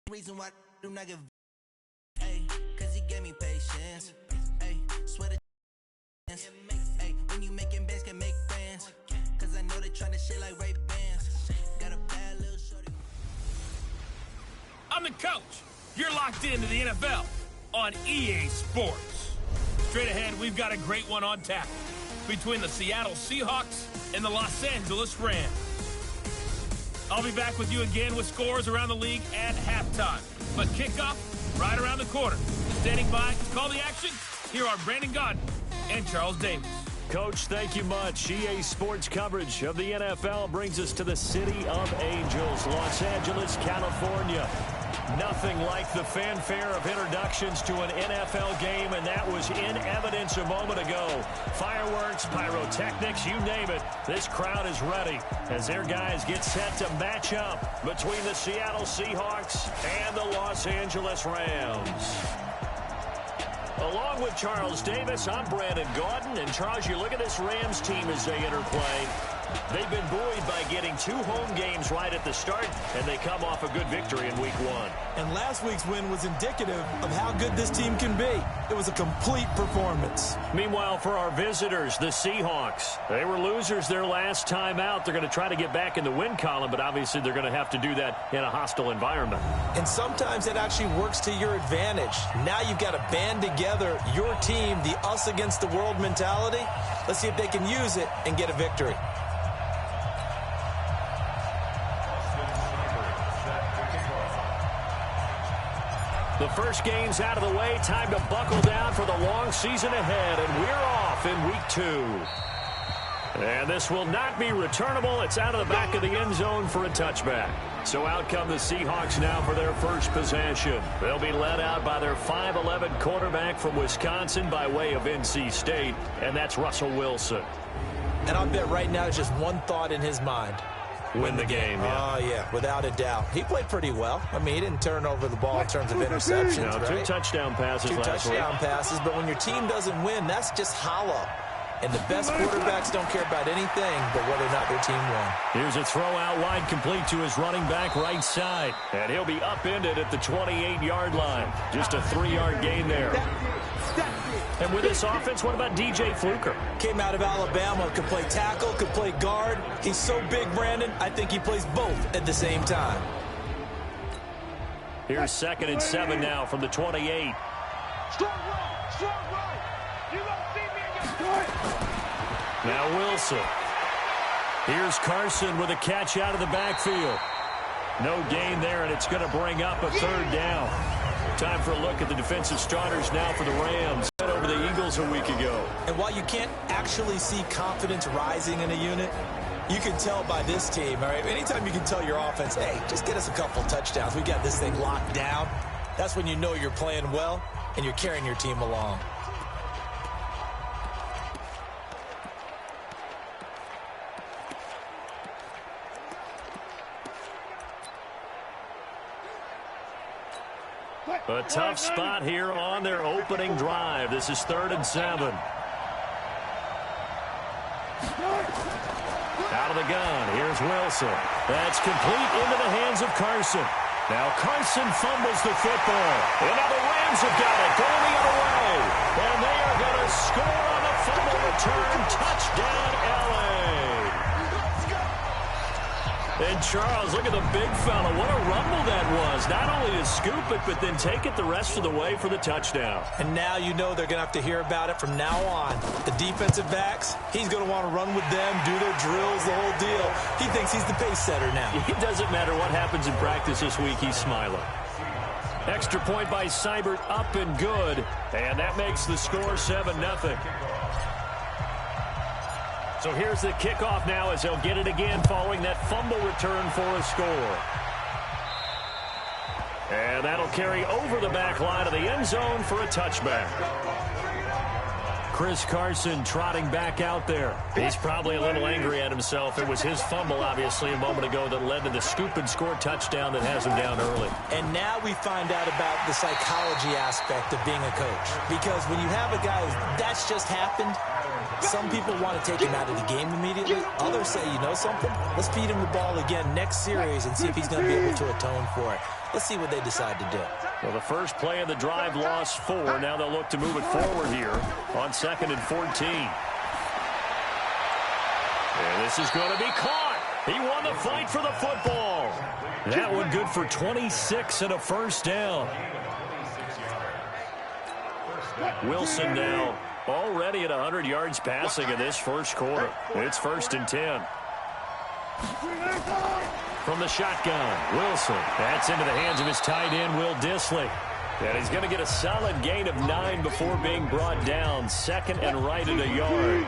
Reason why I do not give ay, cause he gave me patience. Ay, swear to ay, when you making bands can make fans. Cause I know they tryna shit like Ray Bans. Got a bad little shorty. I'm the coach. You're locked into the NFL on EA Sports. Straight ahead, we've got a great one on tap between the Seattle Seahawks and the Los Angeles Rams. I'll be back with you again with scores around the league at halftime. But kickoff right around the corner. Standing by to call the action, here are Brandon Gaudin and Charles Davis. Coach, thank you much. EA Sports coverage of the NFL brings us to the City of Angels, Los Angeles, California. Nothing like the fanfare of introductions to an NFL game, and that was in evidence a moment ago. Fireworks, pyrotechnics, you name it. This crowd is ready as their guys get set to match up between the Seattle Seahawks and the Los Angeles Rams. Along with Charles Davis, I'm Brandon Gaudin. And Charles, you look at this Rams team as they interplay. They've been buoyed by getting 2 home games right at the start, and they come off a good victory in Week 1. And last week's win was indicative of how good this team can be. It was a complete performance. Meanwhile, for our visitors, the Seahawks, they were losers their last time out. They're going to try to get back in the win column, but obviously they're going to have to do that in a hostile environment. And sometimes it actually works to your advantage. Now you've got to band together your team, the us against the world mentality. Let's see if they can use it and get a victory. The first game's out of the way. Time to buckle down for the long season ahead, and we're off in Week 2. And this will not be returnable. It's out of the back of the end zone for a touchback. So out come the Seahawks now for their first possession. They'll be led out by their 5'11 quarterback from Wisconsin by way of NC State, and that's Russell Wilson. And I'll bet right now it's just one thought in his mind. Win the game, yeah. Oh, yeah, without a doubt. He played pretty well. I mean, he didn't turn over the ball in terms of interceptions, no, right? 2 touchdown passes last week. 2 touchdown passes, but when your team doesn't win, that's just hollow. And the best quarterbacks don't care about anything but whether or not their team won. Here's a throw out wide complete to his running back right side. And he'll be upended at the 28-yard line. Just a 3-yard gain there. And with this offense, what about DJ Fluker? Came out of Alabama, could play tackle, could play guard. He's so big, Brandon, I think he plays both at the same time. Here's 2nd and 7 now from the 28. Strong right. You don't see me against right. Now Wilson. Here's Carson with a catch out of the backfield. No gain there, and it's going to bring up a 3rd down. Time for a look at the defensive starters now for the Rams. Over the Eagles a week ago. And while you can't actually see confidence rising in a unit, you can tell by this team, all right? Anytime you can tell your offense, hey, just get us a couple touchdowns. We got this thing locked down. That's when you know you're playing well and you're carrying your team along. A tough spot here on their opening drive. This is 3rd and 7. Out of the gun. Here's Wilson. That's complete into the hands of Carson. Now Carson fumbles the football. And now the Rams have got it. Going the other way. And they are going to score on the fumble return. Touchdown, L.A. And Charles, look at the big fella. What a rumble that was. Not only to scoop it, but then take it the rest of the way for the touchdown. And now you know they're going to have to hear about it from now on. The defensive backs, he's going to want to run with them, do their drills, the whole deal. He thinks he's the pace setter now. It doesn't matter what happens in practice this week. He's smiling. Extra point by Seibert, up and good. And that makes the score 7-0. So here's the kickoff now as they'll get it again following that fumble return for a score. And that'll carry over the back line of the end zone for a touchback. Chris Carson trotting back out there. He's probably a little angry at himself. It was his fumble, obviously, a moment ago that led to the scoop and score touchdown that has him down early. And now we find out about the psychology aspect of being a coach. Because when you have a guy that's just happened, some people want to take him out of the game immediately. Others say, you know something? Let's feed him the ball again next series and see if he's going to be able to atone for it. Let's see what they decide to do. Well, the first play of the drive lost 4. Now they'll look to move it forward here on 2nd and 14. And this is going to be caught. He won the fight for the football. That one good for 26 and a first down. Wilson now already at 100 yards passing in this first quarter. It's 1st and 10. From the shotgun, Wilson. That's into the hands of his tight end, Will Dissly. And he's going to get a solid gain of 9 before being brought down. 2nd and right at a yard.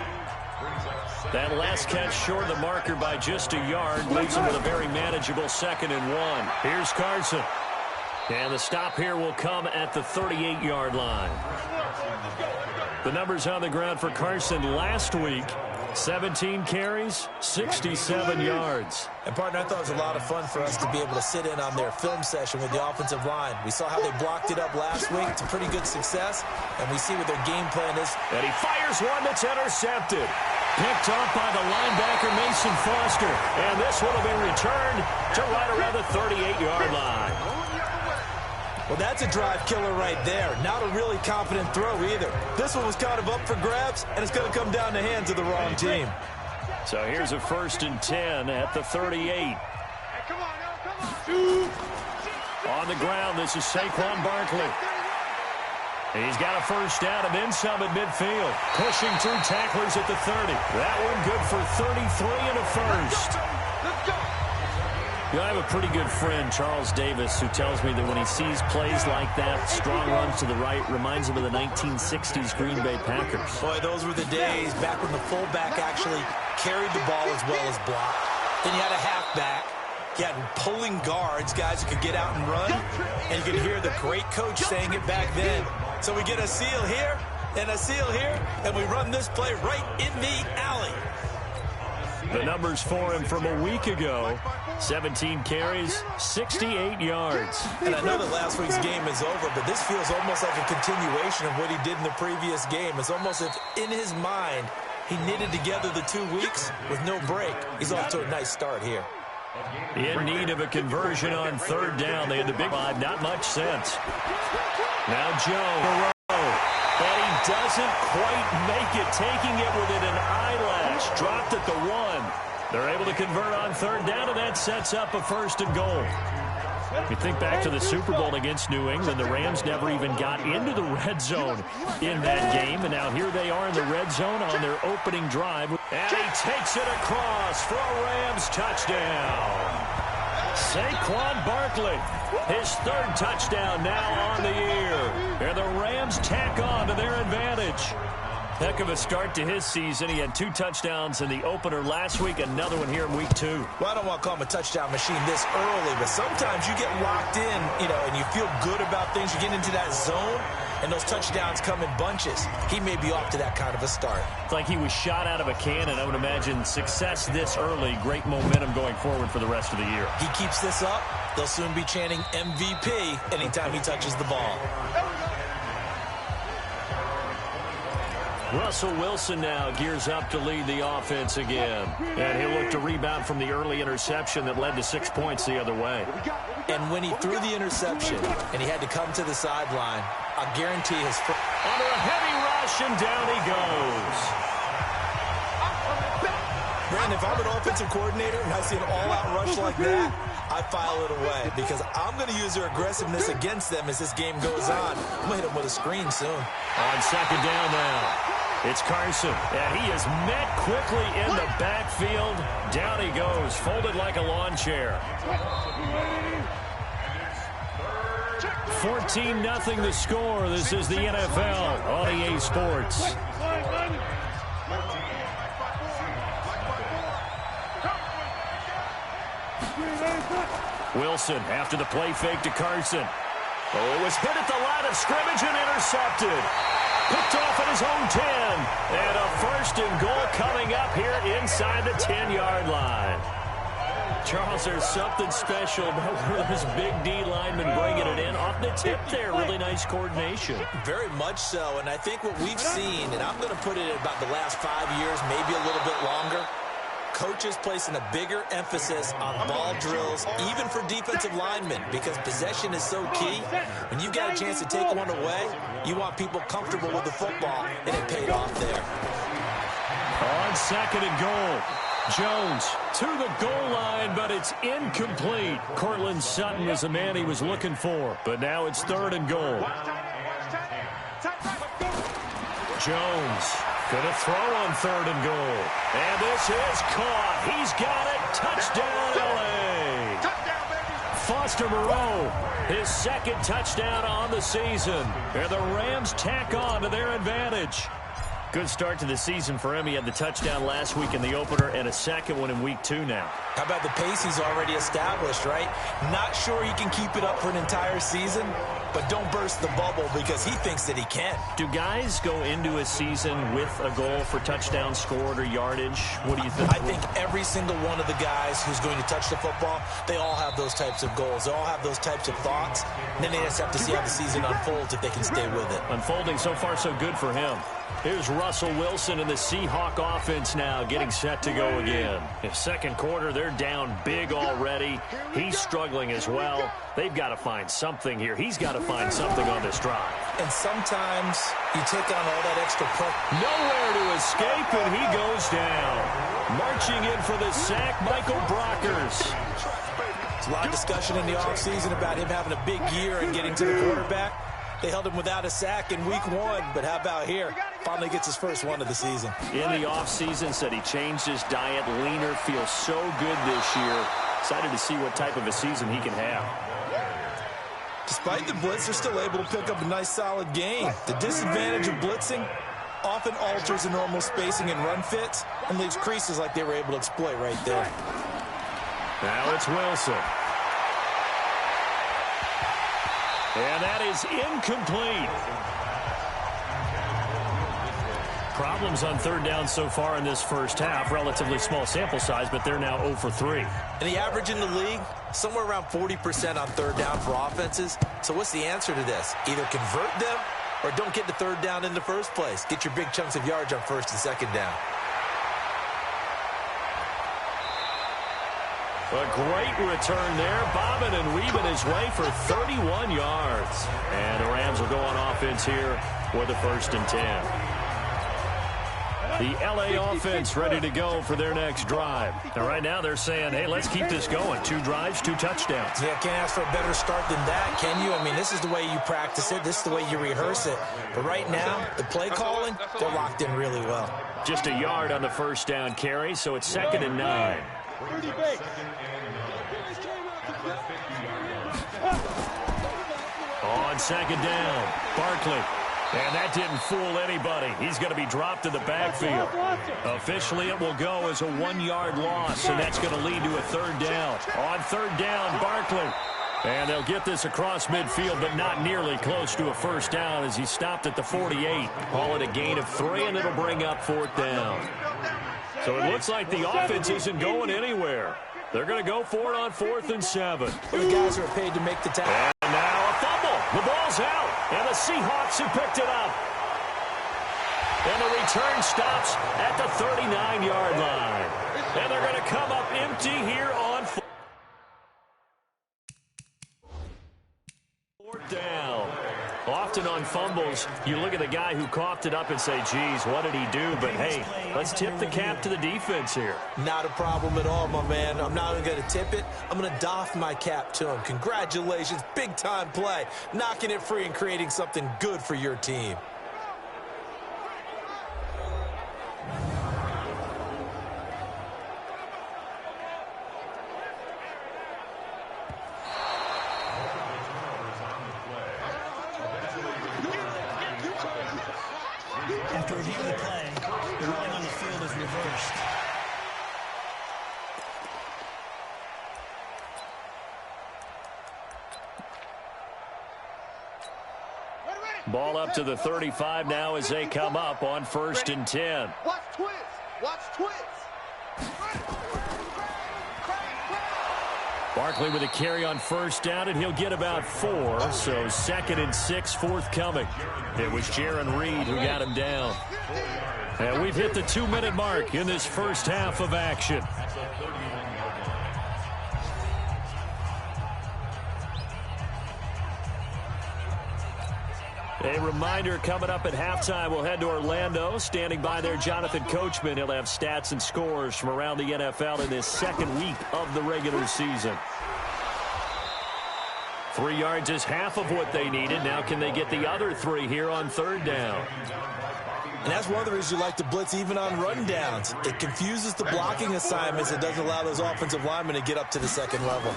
That last catch short of the marker by just a yard leaves him with a very manageable 2nd and 1. Here's Carson. And the stop here will come at the 38-yard line. The numbers on the ground for Carson last week. 17 carries, 67 yards. And, partner, I thought it was a lot of fun for us to be able to sit in on their film session with the offensive line. We saw how they blocked it up last week to pretty good success, and we see what their game plan is. And he fires one that's intercepted. Picked off by the linebacker, Mason Foster. And this will have been returned to right around the 38-yard line. Well, that's a drive killer right there. Not a really confident throw either. This one was kind of up for grabs, and it's going to come down the hands of the wrong team. So here's a 1st and 10 at the 38. Hey, come on now, come on. On the ground, this is Saquon Barkley. He's got a first down and then some at midfield. Pushing through tacklers at the 30. That one good for 33 and a first. Let's go. You know, I have a pretty good friend, Charles Davis, who tells me that when he sees plays like that, strong runs to the right, reminds him of the 1960s Green Bay Packers. Boy, those were the days back when the fullback actually carried the ball as well as blocked. Then you had a halfback. You had pulling guards, guys who could get out and run. And you could hear the great coach saying it back then. So we get a seal here and a seal here, and we run this play right in the alley. The numbers for him from a week ago: 17 carries, 68 yards. And I know that last week's game is over, but this feels almost like a continuation of what he did in the previous game. It's almost as if in his mind he knitted together the 2 weeks with no break. He's off to a nice start here. In need of a conversion on 3rd down. They had the big five, not much sense. Now Joe, and he doesn't quite make it, taking it within an eyelash. Dropped at the 1. They're able to convert on 3rd down, and that sets up a 1st and goal. You think back to the Super Bowl against New England, the Rams never even got into the red zone in that game, and now here they are in the red zone on their opening drive. And he takes it across for a Rams touchdown. Saquon Barkley, his 3rd touchdown now on the year. And the Rams tack on to their advantage. Heck of a start to his season. He had 2 touchdowns in the opener last week, another one here in week 2. Well, I don't want to call him a touchdown machine this early, but sometimes you get locked in, and you feel good about things. You get into that zone, and those touchdowns come in bunches. He may be off to that kind of a start. It's like he was shot out of a cannon. I would imagine success this early, great momentum going forward for the rest of the year. He keeps this up, they'll soon be chanting MVP anytime he touches the ball. Russell Wilson now gears up to lead the offense again. And he'll look to rebound from the early interception that led to 6 points the other way. And when he threw the interception and he had to come to the sideline, I guarantee his... Under a heavy rush, and down he goes. Brandon, if I'm an offensive coordinator and I see an all-out rush like that, I file it away because I'm going to use their aggressiveness against them as this game goes on. I'm going to hit them with a screen soon. On 2nd down now. It's Carson, and he is met quickly in the backfield. Down he goes, folded like a lawn chair. 14-0 the score. This is the NFL on EA Sports. Wilson after the play fake to Carson. Oh, it was hit at the line of scrimmage and intercepted. Picked off at his own 10. And a 1st and goal coming up here inside the 10-yard line. Charles, there's something special about one of those big D linemen bringing it in off the tip there. Really nice coordination. Very much so, and I think what we've seen, and I'm going to put it at about the last 5 years, maybe a little bit longer, coaches placing a bigger emphasis on ball drills, even for defensive linemen, because possession is so key. When you've got a chance to take one away, you want people comfortable with the football, and it paid off there. On 2nd and goal. Jones to the goal line, but it's incomplete. Cortland Sutton was the man he was looking for, but now it's 3rd and goal. Jones gonna throw on 3rd and goal. And this is caught. He's got it. Touchdown, LA. Foster Moreau, his 2nd touchdown on the season. And the Rams tack on to their advantage. Good start to the season for him. He had the touchdown last week in the opener and a 2nd one in week 2 now. How about the pace he's already established, right? Not sure he can keep it up for an entire season, but don't burst the bubble because he thinks that he can. Do guys go into a season with a goal for touchdowns scored or yardage? What do you think? I think every single one of the guys who's going to touch the football, they all have those types of goals. They all have those types of thoughts. And then they just have to see how the season unfolds if they can stay with it. Unfolding so far so good for him. Here's Russell Wilson and the Seahawk offense now getting set to go again. In 2nd quarter, they're down big already. He's struggling as well. They've got to find something here. He's got to find something on this drive. And sometimes you take on all that extra pressure. Nowhere to escape, and he goes down. Marching in for the sack, Michael Brockers. There's a lot of discussion in the offseason about him having a big year and getting to the quarterback. They held him without a sack in week 1, but how about here? Finally gets his first one of the season. In the offseason, said he changed his diet, leaner, feels so good this year. Excited to see what type of a season he can have. Despite the blitz, they're still able to pick up a nice, solid gain. The disadvantage of blitzing often alters the normal spacing and run fits and leaves creases like they were able to exploit right there. Now it's Wilson. And that is incomplete. Problems on 3rd down so far in this first half. Relatively small sample size, but they're now 0 for 3. And the average in the league, somewhere around 40% on 3rd down for offenses. So what's the answer to this? Either convert them or don't get the 3rd down in the first place. Get your big chunks of yards on 1st and 2nd down. A great return there, bobbing and weaving his way for 31 yards. And the Rams will go on offense here for the 1st and 10. The LA offense ready to go for their next drive. And right now they're saying, hey, let's keep this going. 2 drives, 2 touchdowns. Yeah, can't ask for a better start than that, can you? I mean, this is the way you practice it. This is the way you rehearse it. But right now, the play calling, they're locked in really well. Just a yard on the 1st down carry, so it's 2nd and 9. On 2nd down, Barkley. And that didn't fool anybody. He's going to be dropped to the backfield. Officially, it will go as a 1-yard loss, and that's going to lead to a 3rd down. On 3rd down, Barkley. And they'll get this across midfield, but not nearly close to a 1st down as he stopped at the 48. Call it a gain of 3, and it'll bring up 4th down. So it looks like the offense isn't going anywhere. They're going to go for it on 4th and 7. The guys are paid to make the tackle. And now a fumble. The ball's out. And the Seahawks have picked it up. And the return stops at the 39-yard line. And they're going to come up empty here on 4th down. Often on fumbles, you look at the guy who coughed it up and say, geez, what did he do? But, hey, let's tip the cap to the defense here. Not a problem at all, my man. I'm not even going to tip it. I'm going to doff my cap to him. Congratulations. Big-time play. Knocking it free and creating something good for your team. After reviewing the play, the ruling on the field is reversed. Ball up to the 35 now as they come up on 1st and 10. Watch twist. Watch twist. Barkley with a carry on first down, and he'll get about 4. So 2nd and 6 forthcoming. It was Jaron Reed who got him down. And we've hit the 2-minute mark in this first half of action. A reminder, coming up at halftime, we'll head to Orlando. Standing by there, Jonathan Coachman. He'll have stats and scores from around the NFL in this second week of the regular season. 3 yards is half of what they needed. Now can they get the other 3 here on 3rd down? And that's one of the reasons you like to blitz even on run downs. It confuses the blocking assignments. It doesn't allow those offensive linemen to get up to the second level.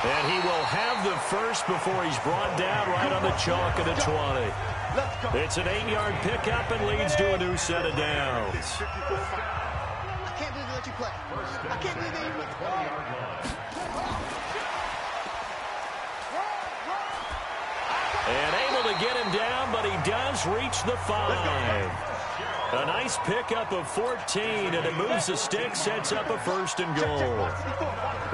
And he will have the first before he's brought down right on the chalk at the 20. It's an 8-yard pickup and leads to a new set of downs. I can't believe they let you play. I can't believe they even let you play. And able to get him down, but he does reach the 5. A nice pickup of 14, and it moves the stick, sets up a 1st and goal.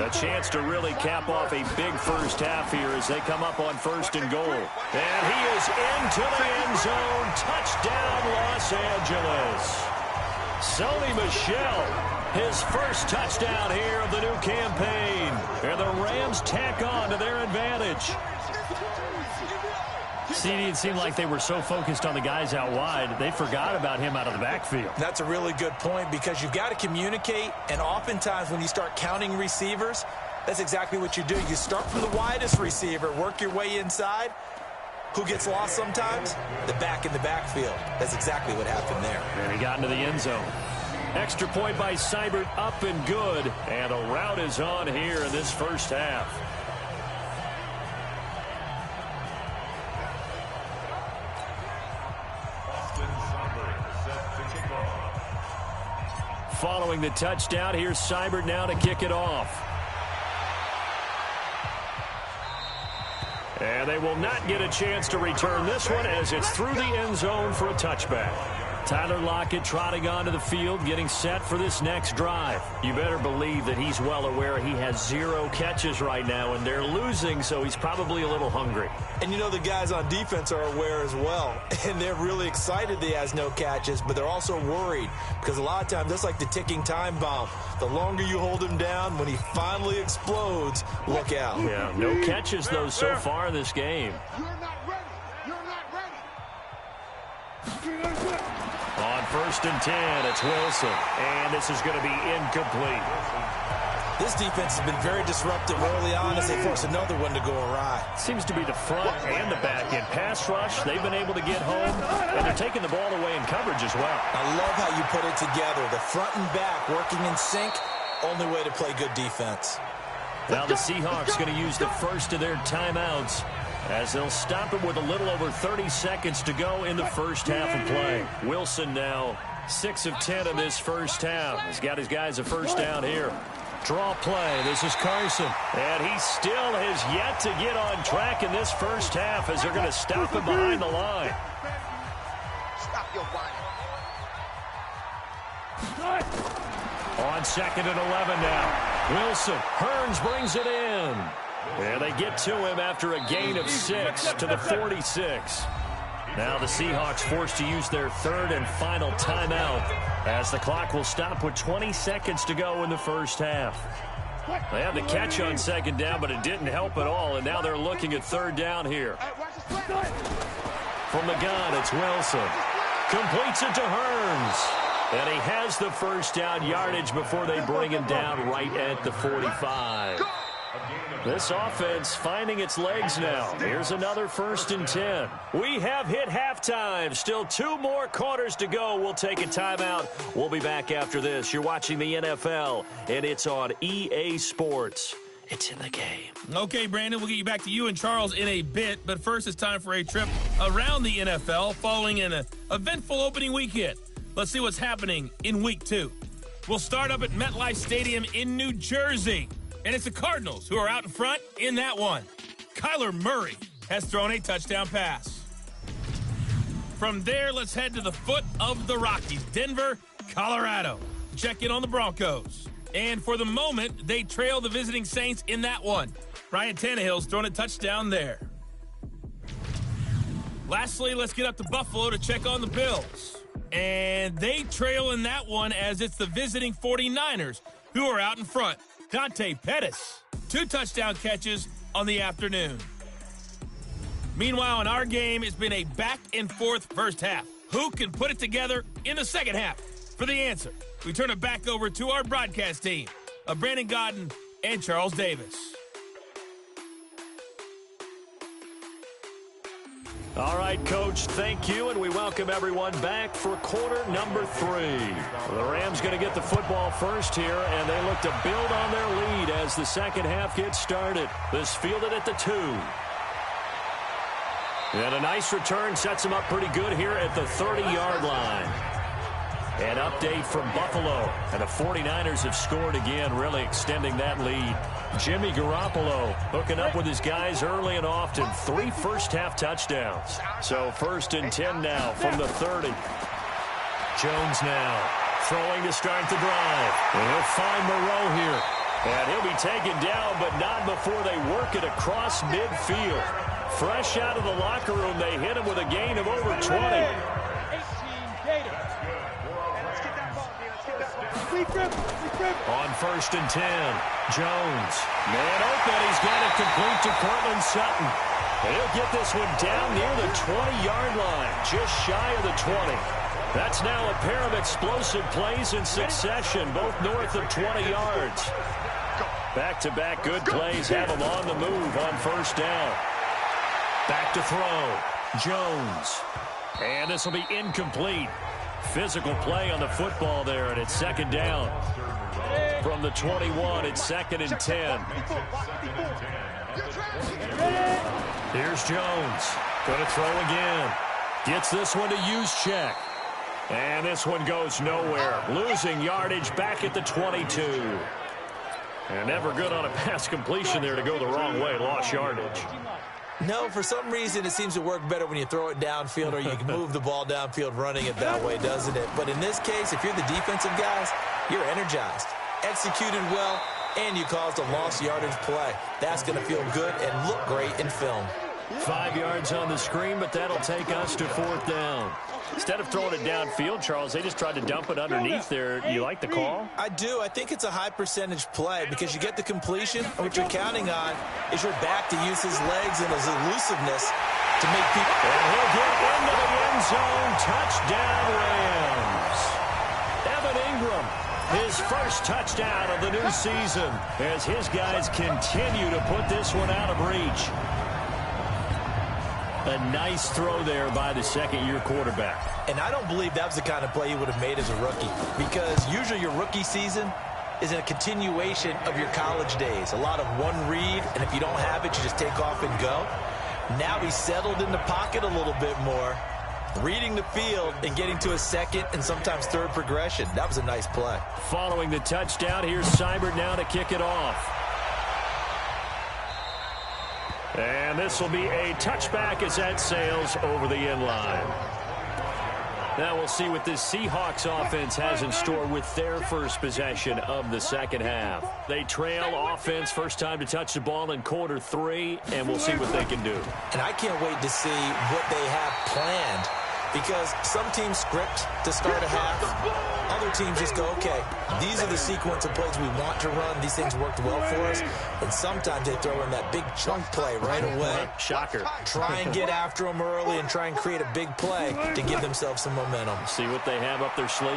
A chance to really cap off a big first half here as they come up on 1st and goal. And he is into the end zone. Touchdown, Los Angeles. Sony Michel, his first touchdown here of the new campaign. And the Rams tack on to their advantage. It seemed like they were so focused on the guys out wide, they forgot about him out of the backfield. That's a really good point because you've got to communicate, and oftentimes when you start counting receivers, that's exactly what you do. You start from the widest receiver, work your way inside. Who gets lost sometimes? The back in the backfield. That's exactly what happened there. And he got into the end zone. Extra point by Seibert, up and good. And a rout is on here in this first half. Following the touchdown, here's Seibert now to kick it off. And they will not get a chance to return this one as it's through the end zone for a touchback. Tyler Lockett trotting onto the field, getting set for this next drive. You better believe that he's well aware he has 0 catches right now, and they're losing, so he's probably a little hungry. And you know the guys on defense are aware as well, and they're really excited that he has no catches, but they're also worried because a lot of times that's like the ticking time bomb. The longer you hold him down, when he finally explodes, look out. Yeah, no catches, though, so far in this game. You're not ready. You're not ready. On 1st and 10, it's Wilson. And this is going to be incomplete. This defense has been very disruptive early on as they force another one to go awry. Seems to be the front and the back end. Pass rush, they've been able to get home, and they're taking the ball away in coverage as well. I love how you put it together. The front and back working in sync, only way to play good defense. Now the Seahawks going to use the first of their timeouts as they'll stop it with a little over 30 seconds to go in the first half of play. Wilson now 6 of 10 in this first half. He's got his guys a first down here. Draw play. This is Carson. And he still has yet to get on track in this first half as they're going to stop him behind the line. Stop your whining. On 2nd and 11 now. Wilson. Hearns brings it in. And they get to him after a gain of 6 to the 46. Now the Seahawks forced to use their 3rd and final timeout as the clock will stop with 20 seconds to go in the first half. They had the catch on 2nd down, but it didn't help at all, and now they're looking at 3rd down here. From the gun, it's Wilson. Completes it to Hearns. And he has the first down yardage before they bring him down right at the 45. This offense finding its legs now. Here's another 1st and 10. We have hit halftime. Still 2 more quarters to go. We'll take a timeout. We'll be back after this. You're watching the NFL, and it's on EA Sports. It's in the game. Okay, Brandon, we'll get you back to you and Charles in a bit. But first, it's time for a trip around the NFL following an eventful opening weekend. Let's see what's happening in Week 2. We'll start up at MetLife Stadium in New Jersey. And it's the Cardinals who are out in front in that one. Kyler Murray has thrown a touchdown pass. From there, let's head to the foot of the Rockies, Denver, Colorado. Check in on the Broncos. And for the moment, they trail the visiting Saints in that one. Ryan Tannehill's thrown a touchdown there. Lastly, let's get up to Buffalo to check on the Bills. And they trail in that one as it's the visiting 49ers who are out in front. Dante Pettis, 2 touchdown catches on the afternoon. Meanwhile, in our game, it's been a back-and-forth first half. Who can put it together in the second half? For the answer, we turn it back over to our broadcast team of Brandon Godden and Charles Davis. All right, Coach, thank you, and we welcome everyone back for quarter number 3. The Rams going to get the football first here, and they look to build on their lead as the second half gets started. This fielded at the 2. And a nice return sets them up pretty good here at the 30-yard line. An update from Buffalo, and the 49ers have scored again, really extending that lead. Jimmy Garoppolo hooking up with his guys early and often. 3 first-half touchdowns. So 1st and 10 now from the 30. Jones now throwing to start the drive. And he'll find Moreau here. And he'll be taken down, but not before they work it across midfield. Fresh out of the locker room, they hit him with a gain of over 20. On 1st and 10, Jones. Man open, he's got it complete to Cortland Sutton. And he'll get this one down near the 20-yard line, just shy of the 20. That's now a pair of explosive plays in succession, both north of 20 yards. Back-to-back good plays have him on the move on 1st down. Back to throw. Jones. And this will be incomplete. Physical play on the football there, and it's 2nd down. From the 21, it's 2nd and 10. Here's Jones. Going to throw again. Gets this one to Juszczyk. And this one goes nowhere. Losing yardage back at the 22. And never good on a pass completion there to go the wrong way. Lost yardage. No, for some reason it seems to work better when you throw it downfield or you can move the ball downfield running it that way, doesn't it? But in this case, if you're the defensive guys, you're energized, executed well, and you caused a lost yardage play. That's going to feel good and look great in film. 5 yards on the screen, but that'll take us to 4th down. Instead of throwing it downfield, Charles, they just tried to dump it underneath there. You like the call? I do. I think it's a high percentage play because you get the completion, and what you're counting on is your back to use his legs and his elusiveness to make people. And he'll get into the end zone. Touchdown, Rams. Evan Ingram, his first touchdown of the new season as his guys continue to put this one out of reach. A nice throw there by the second-year quarterback. And I don't believe that was the kind of play he would have made as a rookie, because usually your rookie season is a continuation of your college days. A lot of one read, and if you don't have it, you just take off and go. Now he's settled in the pocket a little bit more, reading the field and getting to a second and sometimes third progression. That was a nice play. Following the touchdown, here's Seibert now to kick it off. And this will be a touchback as that sails over the end line. Now we'll see what this Seahawks offense has in store with their first possession of the second half. They trail offense, first time to touch the ball in quarter 3, and we'll see what they can do. And I can't wait to see what they have planned, because some teams script to start a half. Other teams just go, okay, these are the sequence of plays we want to run. These things worked well for us. And sometimes they throw in that big chunk play right away. Shocker. Try and get after them early and try and create a big play to give themselves some momentum. See what they have up their sleeve.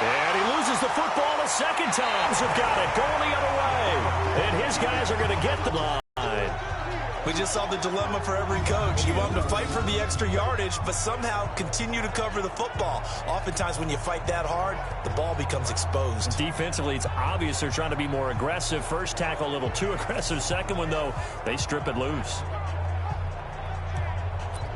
And he loses the football a second time. Have got it going the other way. And his guys are going to get the line. We just saw the dilemma for every coach. You want them to fight for the extra yardage, but somehow continue to cover the football. Oftentimes when you fight that hard, the ball becomes exposed. Defensively, it's obvious they're trying to be more aggressive. First tackle a little too aggressive. Second one, though, they strip it loose.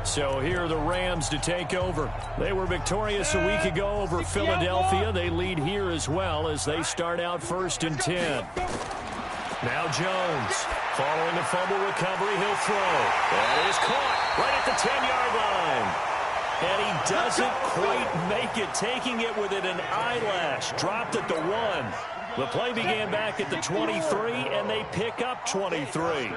So here are the Rams to take over. They were victorious a week ago over Philadelphia. They lead here as well as they start out 1st and 10. Now Jones, following the fumble recovery, he'll throw. That is caught right at the 10-yard line. And he doesn't quite make it, taking it within an eyelash. Dropped at the 1. The play began back at the 23, and they pick up 23.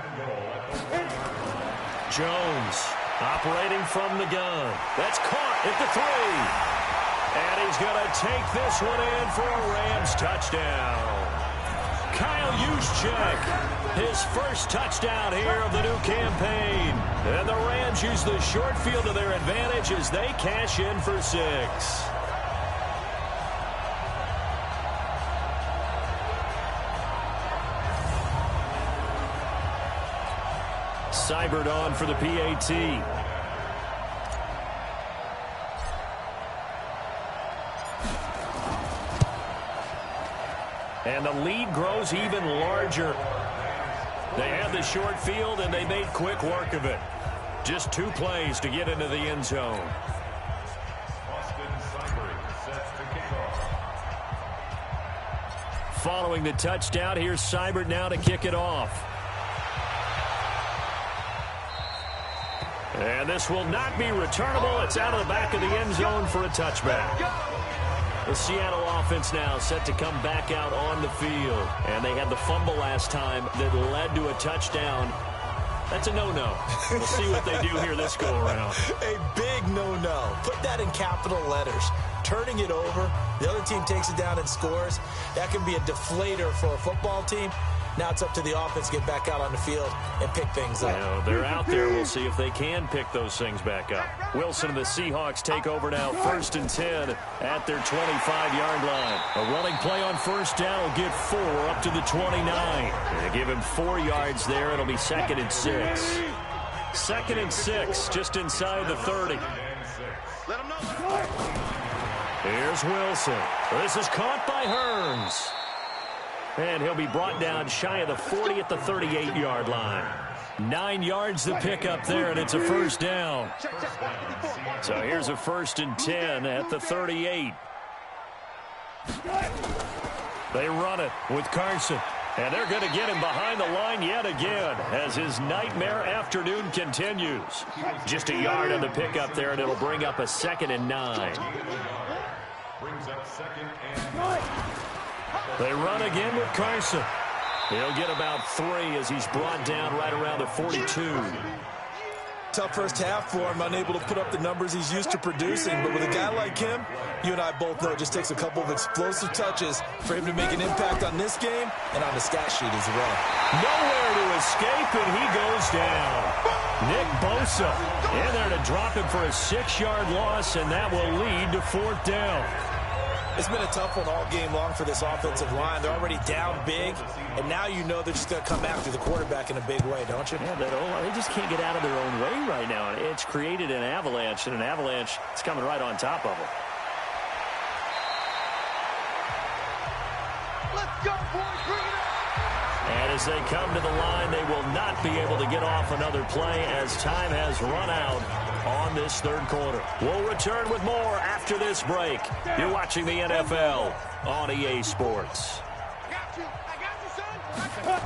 Jones operating from the gun. That's caught at the 3. And he's going to take this one in for a Rams touchdown. Kyle Juszczyk, his first touchdown here of the new campaign. And the Rams use the short field to their advantage as they cash in for 6. Seibert on for the PAT. And the lead grows even larger. They had the short field, and they made quick work of it. Just 2 plays to get into the end zone. Following the touchdown, here's Seibert now to kick it off. And this will not be returnable. It's out of the back of the end zone for a touchback. The Seattle offense now set to come back out on the field. And they had the fumble last time that led to a touchdown. That's a no-no. We'll see what they do here this go-around. A big no-no. Put that in capital letters. Turning it over, the other team takes it down and scores. That can be a deflator for a football team. Now it's up to the offense to get back out on the field and pick things up. Well, they're out there. We'll see if they can pick those things back up. Wilson and the Seahawks take over now, 1st and 10 at their 25-yard line. A running play on first down will get 4 up to the 29. They give him 4 yards there. It'll be 2nd and 6. 2nd and 6, just inside the 30. Here's Wilson. This is caught by Hearns. And he'll be brought down shy of the 40 at the 38-yard line. 9 yards to pick up there, and it's a first down. So here's a 1st and 10 at the 38. They run it with Carson. And they're going to get him behind the line yet again as his nightmare afternoon continues. Just a yard on the pickup there, and it'll bring up a 2nd and 9. Brings up 2nd and 9. They run again with Carson. He'll get about 3 as he's brought down right around the 42. Tough first half for him, unable to put up the numbers he's used to producing. But with a guy like him, you and I both know it just takes a couple of explosive touches for him to make an impact on this game and on the stat sheet as well. Nowhere to escape, and he goes down. Nick Bosa in there to drop him for a 6-yard loss, and that will lead to 4th down. It's been a tough one all game long for this offensive line. They're already down big, and now you know they're just going to come after the quarterback in a big way, don't you? Yeah, they just can't get out of their own way right now. It's created an avalanche, and an avalanche is coming right on top of them. Let's go, boys. Bring it up. And as they come to the line, they will not be able to get off another play as time has run out on this 3rd quarter. We'll return with more after this break. You're watching the NFL on EA Sports. I got you, son.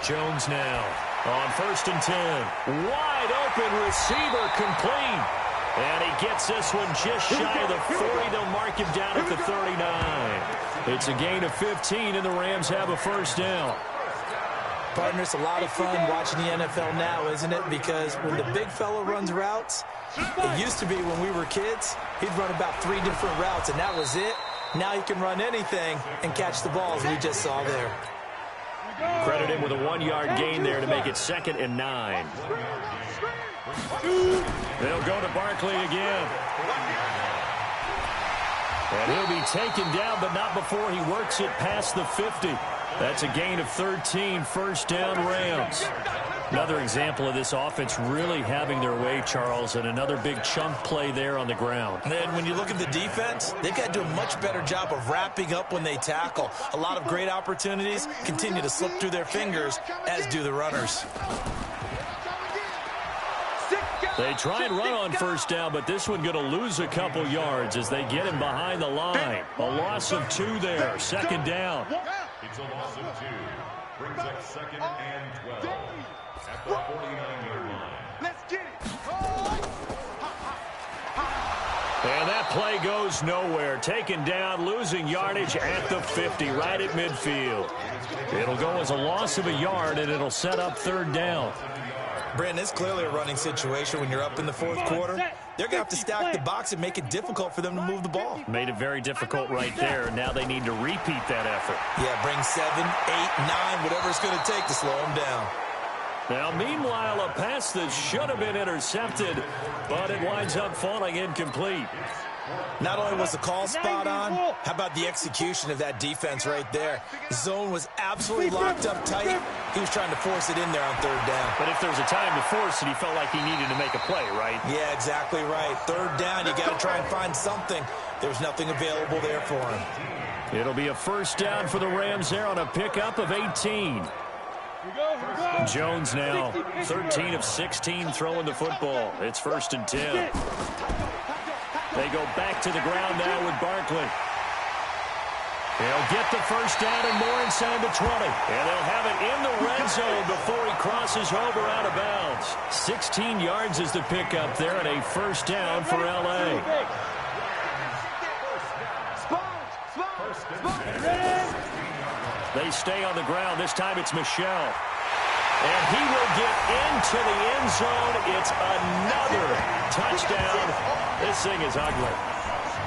Jones now on 1st and 10. Wide open receiver complete. And he gets this one just shy of the 40. They'll mark him down at the 39. It's a gain of 15, and the Rams have a first down. Partner, it's a lot of fun watching the NFL now, isn't it? Because when the big fella runs routes, it used to be when we were kids, he'd run about 3 different routes, and that was it. Now he can run anything and catch the balls we just saw there. Credit him with a 1-yard gain there to make it 2nd and 9. They'll go to Barkley again. And he'll be taken down, but not before he works it past the 50. That's a gain of 13, first down Rams. Another example of this offense really having their way, Charles, and another big chunk play there on the ground. And then when you look at the defense, they've got to do a much better job of wrapping up when they tackle. A lot of great opportunities continue to slip through their fingers, as do the runners. They try and run on first down, but this one going to lose a couple yards as they get him behind the line. A loss of 2 there, 2nd down. It's a loss of 2. Brings up 2nd and 12 at the 49-yard line. Let's get it. And that play goes nowhere. Taken down, losing yardage at the 50, right at midfield. It'll go as a loss of a yard, and it'll set up third down. Brandon, it's clearly a running situation when you're up in the fourth quarter. They're going to have to stack the box and make it difficult for them to move the ball. Made it very difficult right there. Now they need to repeat that effort. Yeah, bring 7, 8, 9, whatever it's going to take to slow them down. Now, meanwhile, a pass that should have been intercepted, but it winds up falling incomplete. Not only was the call spot on, how about the execution of that defense right there? The zone was absolutely locked up tight. He was trying to force it in there on third down. But if there's a time to force it, he felt like he needed to make a play, right? Yeah, exactly right. Third down, you got to try and find something. There's nothing available there for him. It'll be a first down for the Rams there on a pickup of 18. Jones now 13 of 16 throwing the football. It's 1st and 10. They go back to the ground now with Barkley. They'll get the first down and more inside the 20. And they'll have it in the red zone before he crosses over out of bounds. 16 yards is the pickup there and a first down for L.A. They stay on the ground. This time it's Michel. And he will get into the end zone. It's another touchdown. This thing is ugly.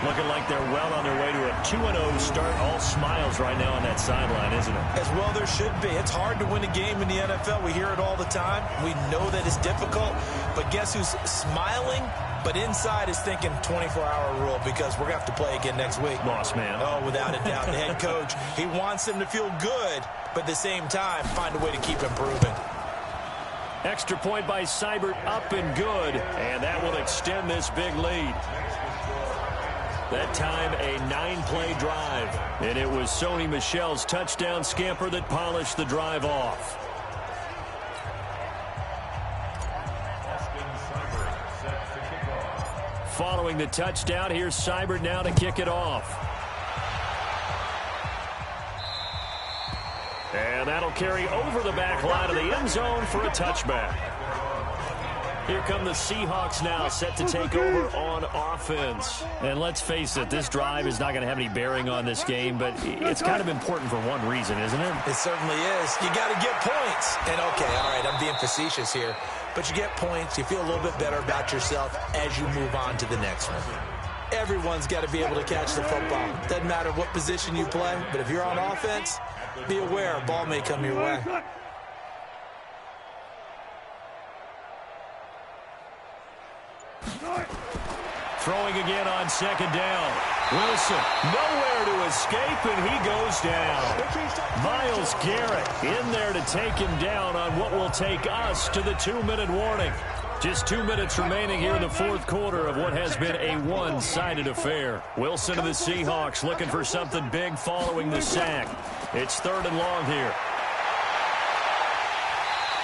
Looking like they're well on their way to a 2-0 start. All smiles right now on that sideline, isn't it? As well there should be. It's hard to win a game in the NFL. We hear it all the time. We know that it's difficult. But guess who's smiling? But inside is thinking 24-hour rule because we're going to have to play again next week. Boss man. Oh, without a doubt. The head coach, he wants them to feel good, but at the same time, find a way to keep improving. Extra point by Seibert, up and good. And that will extend this big lead. That time, a 9-play drive. And it was Sony Michel's touchdown scamper that polished the drive off. Following the touchdown, here's Seibert now to kick it off. And that'll carry over the back line of the end zone for a touchback. Here come the Seahawks now, set to take over on offense. And let's face it, this drive is not going to have any bearing on this game, but it's kind of important for one reason, isn't it? It certainly is. You got to get points. And, okay, all right, I'm being facetious here. But you get points, you feel a little bit better about yourself as you move on to the next one. Everyone's got to be able to catch the football. Doesn't matter what position you play, but if you're on offense, be aware a ball may come your way. Throwing again on second down. Wilson, nowhere to escape, and he goes down. Myles Garrett in there to take him down on what will take us to the 2-minute warning. Just 2 minutes remaining here in the fourth quarter of what has been a one-sided affair. Wilson of the Seahawks looking for something big following the sack. It's 3rd and long here.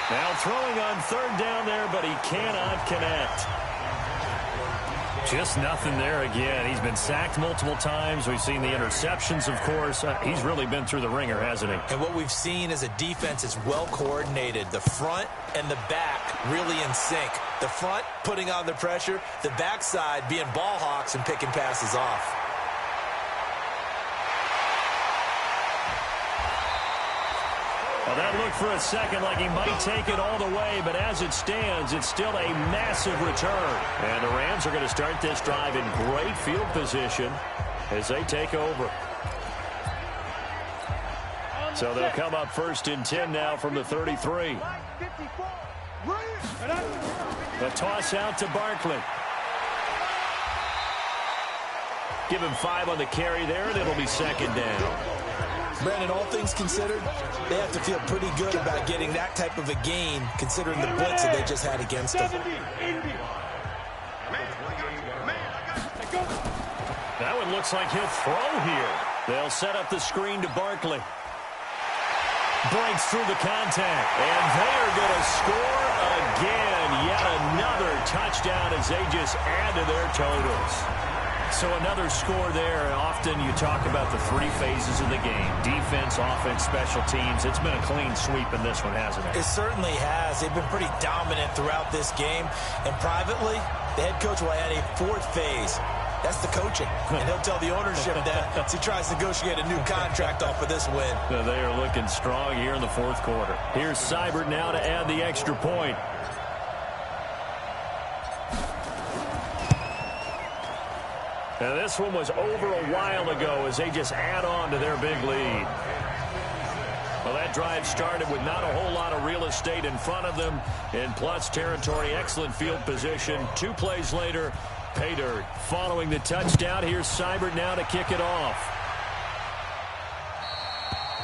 Now throwing on 3rd down there, but he cannot connect. Just nothing there again. He's been sacked multiple times. We've seen the interceptions, of course. He's really been through the ringer, hasn't he? And what we've seen is a defense is well coordinated. The front and the back really in sync. The front putting on the pressure. The backside being ball hawks and picking passes off. Well, that looked for a second like he might take it all the way, but as it stands, it's still a massive return. And the Rams are going to start this drive in great field position as they take over. So they'll come up 1st and 10 now from the 33. The toss out to Barkley. Give him 5 on the carry there, and it'll be 2nd down. Brandon, all things considered, they have to feel pretty good about getting that type of a gain, considering the blitz that they just had against them. That one looks like he'll throw here. They'll set up the screen to Barkley. Breaks through the contact, and they are going to score again. Yet another touchdown as they just add to their totals. So another score there. Often you talk about the 3 phases of the game. Defense, offense, special teams. It's been a clean sweep in this one, hasn't it? It certainly has. They've been pretty dominant throughout this game. And privately, the head coach will add a 4th phase. That's the coaching. And he'll tell the ownership that as he tries to negotiate a new contract off of this win. They are looking strong here in the fourth quarter. Here's Seibert now to add the extra point. Now this one was over a while ago as they just add on to their big lead. Well, that drive started with not a whole lot of real estate in front of them. In plus territory, excellent field position. 2 plays later, pay dirt. Following the touchdown, here's Seibert now to kick it off.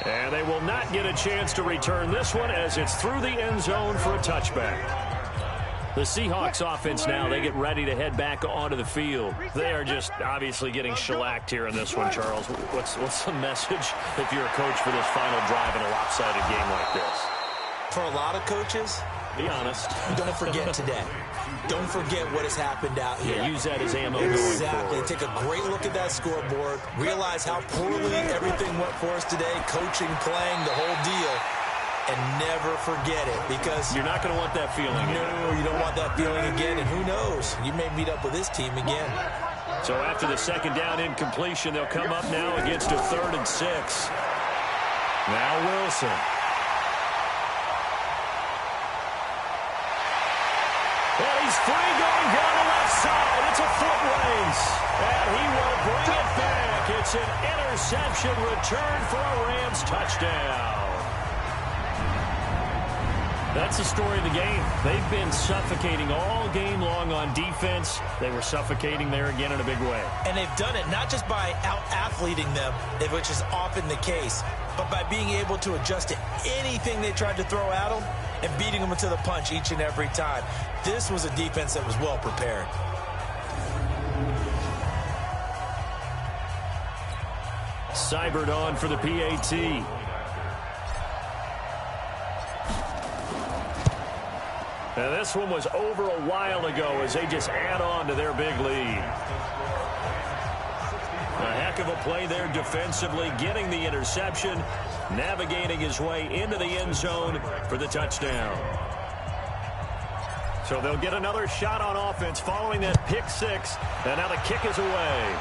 And they will not get a chance to return this one as it's through the end zone for a touchback. The Seahawks offense now, they get ready to head back onto the field. They are just obviously getting shellacked here in this one, Charles. What's the message if you're a coach for this final drive in a lopsided game like this? For a lot of coaches, be honest. Don't forget today. Don't forget what has happened out here. Yeah, use that as ammo going forward. Exactly. Take a great look at that scoreboard. Realize how poorly everything went for us today. Coaching, playing, the whole deal. And never forget it, because you're not going to want that feeling again. No, you don't want that feeling again, and who knows? You may meet up with this team again. So after the second down incompletion, they'll come up now against a 3rd and 6. Now Wilson. And he's free going down the left side. It's a foot race. And he will bring it back. It's an interception return for a Rams touchdown. That's the story of the game. They've been suffocating all game long on defense. They were suffocating there again in a big way. And they've done it not just by out-athleting them, which is often the case, but by being able to adjust to anything they tried to throw at them and beating them to the punch each and every time. This was a defense that was well prepared. Seibert on for the PAT. Now this one was over a while ago as they just add on to their big lead. A heck of a play there defensively, getting the interception, navigating his way into the end zone for the touchdown. So they'll get another shot on offense following that pick 6, and now the kick is away.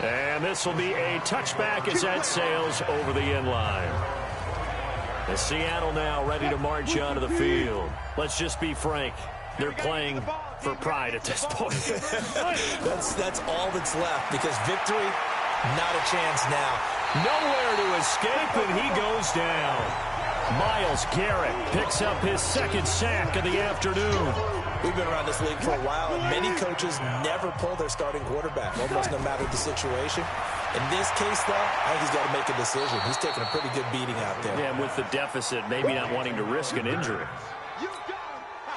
And this will be a touchback as that sails over the end line. And Seattle now ready to march onto the field. Let's just be frank. They're playing for pride at this point. That's all that's left, because victory, not a chance now. Nowhere to escape, and he goes down. Myles Garrett picks up his 2nd sack of the afternoon. We've been around this league for a while, and many coaches never pull their starting quarterback, almost no matter the situation. In this case, though, I think he's got to make a decision. He's taking a pretty good beating out there. Yeah, and with the deficit, maybe not wanting to risk an injury.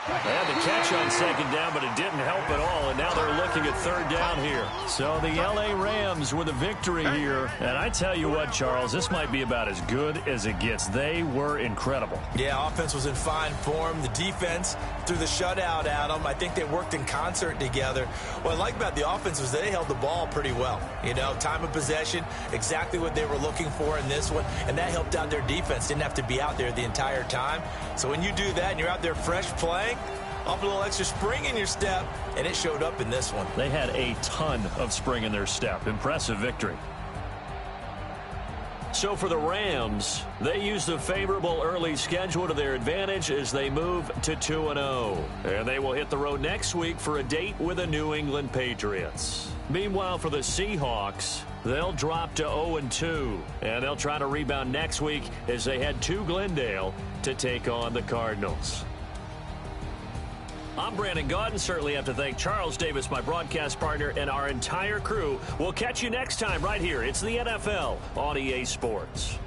They had the catch on 2nd down, but it didn't help at all, and now they're looking at 3rd down here. So the L.A. Rams with a victory here. And I tell you what, Charles, this might be about as good as it gets. They were incredible. Yeah, offense was in fine form. The defense threw the shutout at them. I think they worked in concert together. What I like about the offense was they held the ball pretty well. You know, time of possession, exactly what they were looking for in this one, and that helped out their defense. Didn't have to be out there the entire time. So when you do that and you're out there fresh playing, off a little extra spring in your step, and it showed up in this one. They had a ton of spring in their step. Impressive victory. So for the Rams, they use the favorable early schedule to their advantage as they move to 2-0. And they will hit the road next week for a date with the New England Patriots. Meanwhile, for the Seahawks, they'll drop to 0-2. And they'll try to rebound next week as they head to Glendale to take on the Cardinals. I'm Brandon Gaudin. Certainly have to thank Charles Davis, my broadcast partner, and our entire crew. We'll catch you next time right here. It's the NFL on EA Sports.